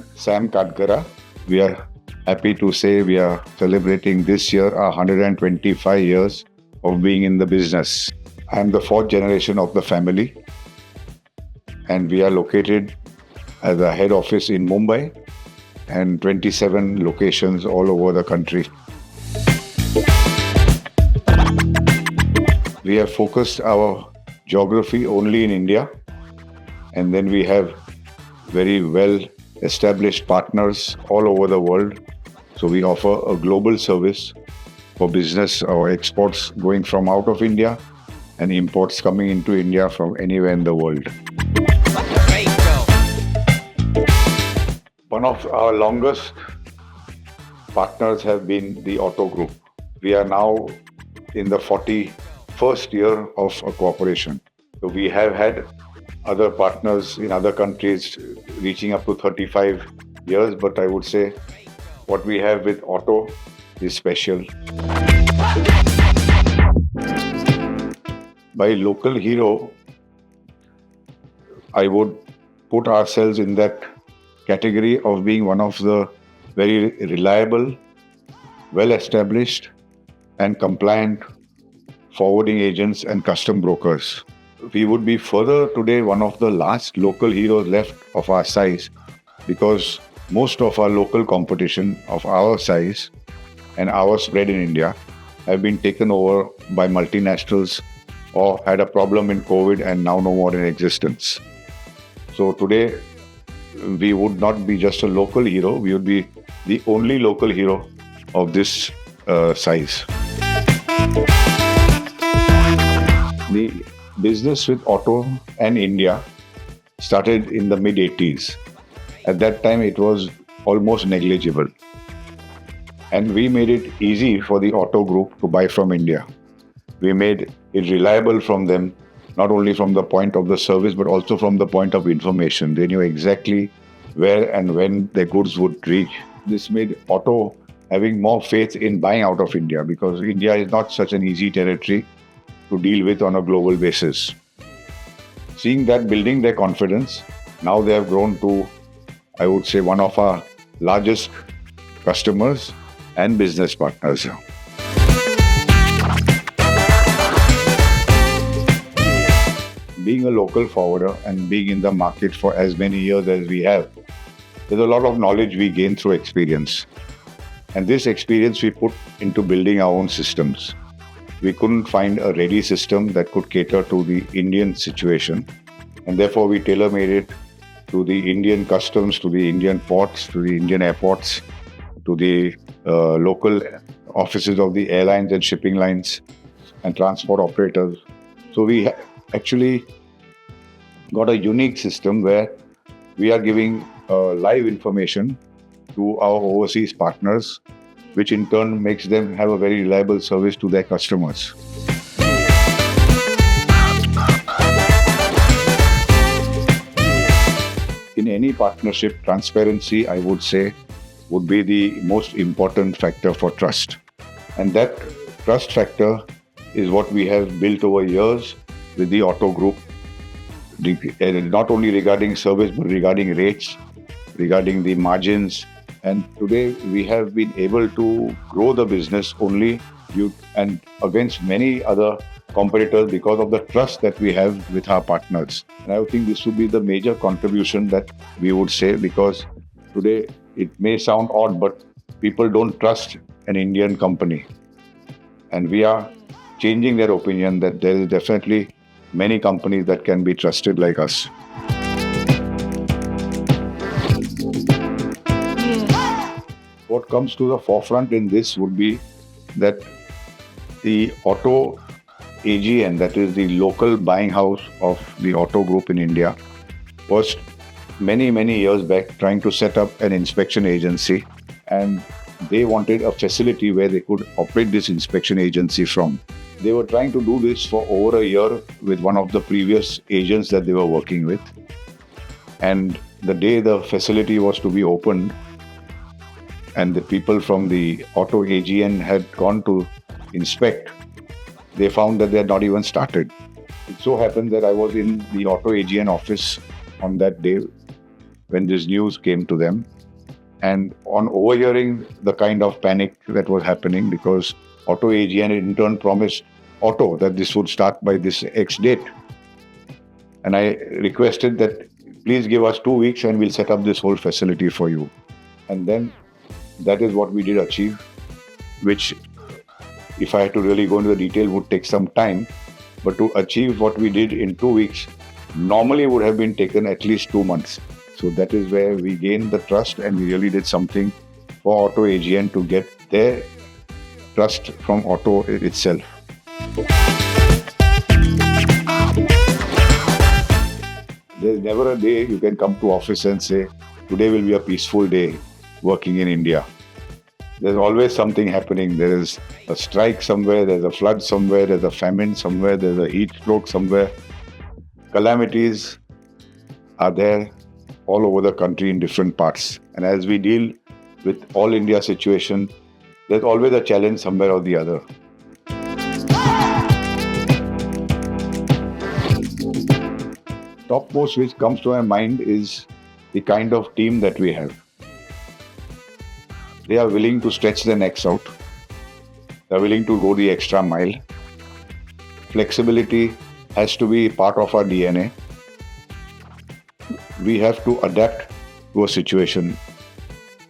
am Sam Katgara. We are happy to say we are celebrating this year our 125 years of being in the business. I am the fourth generation of the family, and we are located at the head office in Mumbai and 27 locations all over the country. We have focused our geography only in India, and then we have very well established partners all over the world. So we offer a global service for business or exports going from out of India and imports coming into India from anywhere in the world. One of our longest partners have been the Otto Group. We are now in the 41st year of a cooperation. So we have had other partners in other countries reaching up to 35 years, but I would say what we have with Otto is special. By local hero, I would put ourselves in that category of being one of the very reliable, well-established and compliant forwarding agents and custom brokers. We would be further today one of the last local heroes left of our size, because most of our local competition of our size and our spread in India have been taken over by multinationals or had a problem in COVID and now no more in existence. So today, we would not be just a local hero, we would be the only local hero of this size. The business with Otto and India started in the mid-80s. At that time, it was almost negligible. And we made it easy for the Otto Group to buy from India. We made it reliable from them, not only from the point of the service, but also from the point of information. They knew exactly where and when their goods would reach. This made Otto having more faith in buying out of India, because India is not such an easy territory to deal with on a global basis. Seeing that, building their confidence, now they have grown to, I would say, one of our largest customers and business partners. Being a local forwarder and being in the market for as many years as we have, there's a lot of knowledge we gain through experience. And this experience we put into building our own systems. We couldn't find a ready system that could cater to the Indian situation, and therefore we tailor-made it to the Indian customs, to the Indian ports, to the Indian airports, to the local offices of the airlines and shipping lines and transport operators. So we actually got a unique system where we are giving live information to our overseas partners, which in turn makes them have a very reliable service to their customers. In any partnership, transparency, I would say, would be the most important factor for trust. And that trust factor is what we have built over years with the Otto Group, not only regarding service, but regarding rates, regarding the margins. And today we have been able to grow the business only and against many other competitors because of the trust that we have with our partners. And I think this would be the major contribution that we would say, because today it may sound odd, but people don't trust an Indian company. And we are changing their opinion that there is definitely many companies that can be trusted like us. What comes to the forefront in this would be that the Otto AGN, that is the local buying house of the Otto Group in India, was many years back trying to set up an inspection agency, and they wanted a facility where they could operate this inspection agency from. They were trying to do this for over a year with one of the previous agents that they were working with. And the day the facility was to be opened, and the people from the Otto AGN had gone to inspect, they found that they had not even started. It so happened that I was in the Otto AGN office on that day when this news came to them. And on overhearing the kind of panic that was happening, because Otto AGN in turn promised Otto that this would start by this X date. And I requested that please give us 2 weeks and we'll set up this whole facility for you. And then that is what we did achieve, which, if I had to really go into the detail, would take some time. But to achieve what we did in 2 weeks normally would have been taken at least 2 months. So that is where we gained the trust, and we really did something for Otto AGN to get their trust from Otto itself. There's never a day you can come to office and say, today will be a peaceful day working in India. There's always something happening. There is a strike somewhere, there's a flood somewhere, there's a famine somewhere, there's a heat stroke somewhere. Calamities are there all over the country in different parts. And as we deal with all India situation, there's always a challenge somewhere or the other. Topmost which comes to my mind is the kind of team that we have. They are willing to stretch their necks out. They are willing to go the extra mile. Flexibility has to be part of our DNA. We have to adapt to a situation.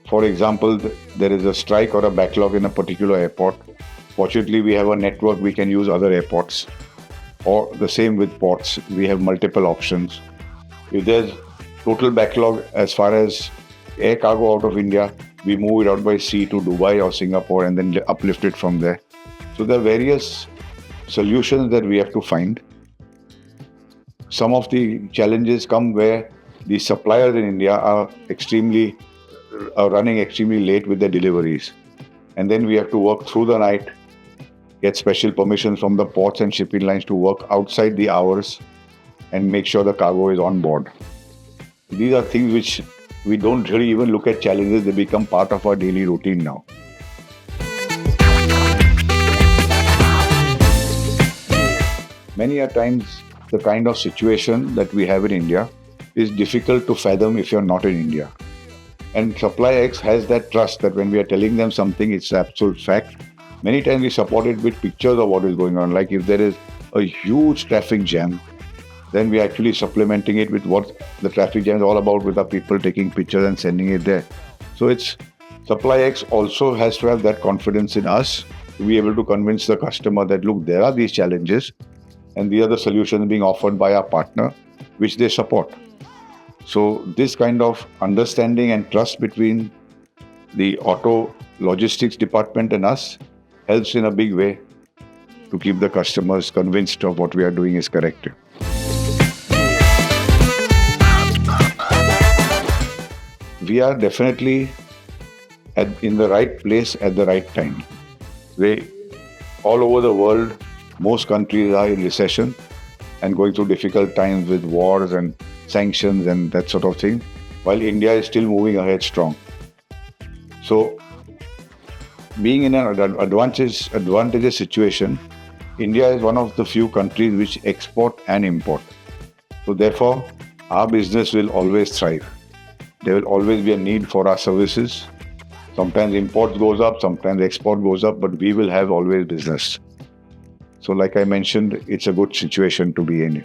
For example, there is a strike or a backlog in a particular airport. Fortunately, we have a network, we can use other airports. Or the same with ports, we have multiple options. If there's total backlog as far as air cargo out of India, we move it out by sea to Dubai or Singapore and then uplift it from there. So there are various solutions that we have to find. Some of the challenges come where the suppliers in India are running extremely late with their deliveries. And then we have to work through the night, get special permissions from the ports and shipping lines to work outside the hours and make sure the cargo is on board. These are things which we don't really even look at challenges, they become part of our daily routine now. Many a times, the kind of situation that we have in India is difficult to fathom if you're not in India. And SupplyX has that trust that when we are telling them something, it's absolute fact. Many times we support it with pictures of what is going on. Like if there is a huge traffic jam, then we are actually supplementing it with what the traffic jam is all about, with our people taking pictures and sending it there. So SupplyX also has to have that confidence in us to be able to convince the customer that, look, there are these challenges and these are the solutions being offered by our partner, which they support. So this kind of understanding and trust between the auto logistics department and us helps in a big way to keep the customers convinced of what we are doing is correct. We are definitely in the right place at the right time. All over the world, most countries are in recession and going through difficult times with wars and sanctions and that sort of thing, while India is still moving ahead strong. So, being in an advantageous situation, India is one of the few countries which export and import. So therefore, our business will always thrive. There will always be a need for our services. Sometimes import goes up, sometimes export goes up, but we will have always business. So like I mentioned, it's a good situation to be in.